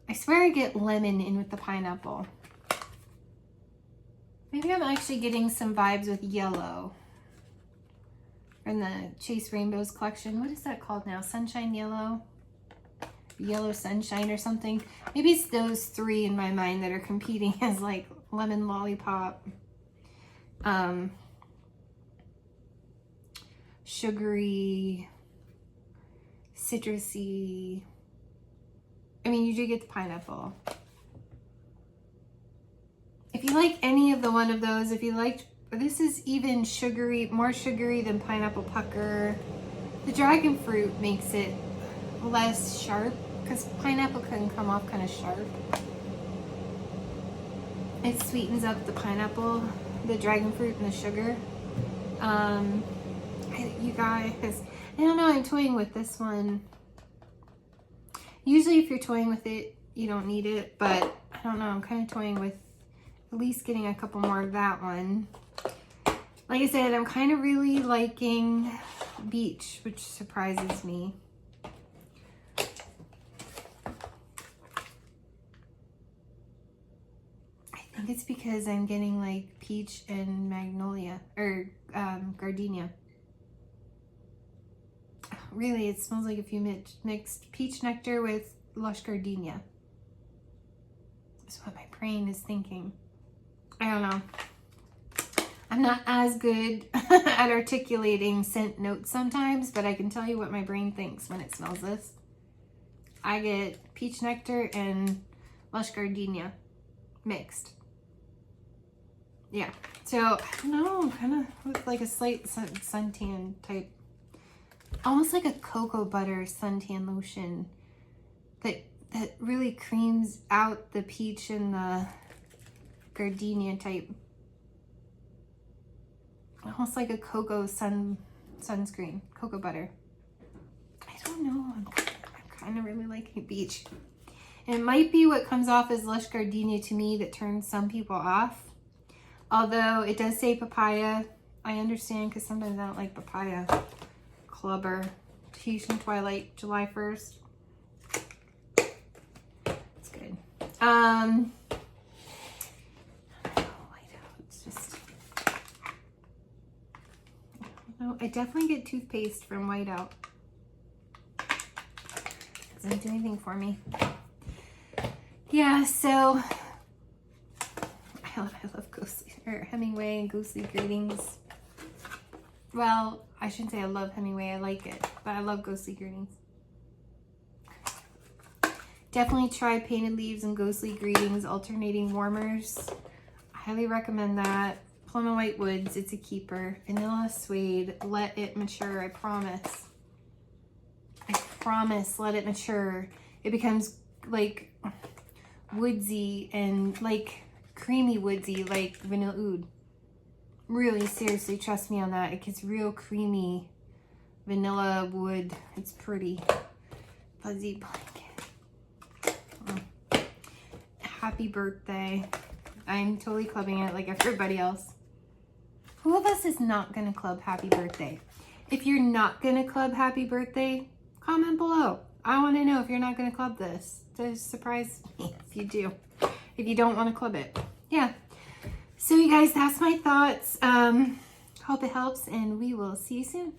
I swear I get lemon in with the pineapple. Maybe I'm actually getting some vibes with yellow from the Chase Rainbows collection. What is that called now? Sunshine Yellow? Yellow Sunshine or something. Maybe it's those three in my mind that are competing as like lemon lollipop, sugary, citrusy. I mean, you do get the pineapple. If you like any of the one of those, if you liked, this is even sugary, more sugary than Pineapple Pucker. The dragon fruit makes it less sharp because pineapple can come off kind of sharp. It sweetens up the pineapple, the dragon fruit, and the sugar. You guys, I don't know, I'm toying with this one. Usually if you're toying with it, you don't need it, but I don't know, I'm kind of toying with at least getting a couple more of that one. Like I said, I'm kind of really liking beach, which surprises me. I think it's because I'm getting like peach and magnolia, or gardenia. Really, it smells like if you mixed peach nectar with lush gardenia. That's what my brain is thinking. I don't know. I'm not as good at articulating scent notes sometimes, but I can tell you what my brain thinks when it smells this. I get peach nectar and lush gardenia mixed. Yeah, so I don't know, kind of with like a slight suntan type, almost like a cocoa butter suntan lotion that really creams out the peach and the gardenia type. Almost like a cocoa sunscreen, cocoa butter. I don't know, I'm kind of really liking beach. And it might be what comes off as lush gardenia to me that turns some people off. Although it does say papaya. I understand because sometimes I don't like papaya. Clubber, Tahitian Twilight, July 1st. It's good. It's just, I definitely get toothpaste from Whiteout. Doesn't do anything for me. Yeah, so I love Ghostly, or Hemingway and Ghostly Greetings. Well, I shouldn't say I love Hemingway, I like it, but I love Ghostly Greetings. Definitely try Painted Leaves and Ghostly Greetings alternating warmers. I highly recommend that. Plum and White Woods, it's a keeper. Vanilla Suede, let it mature, I promise. I promise, let it mature. It becomes like woodsy and like creamy woodsy, like vanilla oud. Really, seriously, trust me on that. It gets real creamy vanilla wood. It's pretty. Fuzzy blanket. Oh. Happy birthday. I'm totally clubbing it like everybody else. Who of us is not gonna club happy birthday? If you're not gonna club happy birthday, comment below. I want to know if you're not gonna club this. Just surprise me if you do. If you don't want to club it. Yeah. So you guys, that's my thoughts. Hope it helps, and we will see you soon.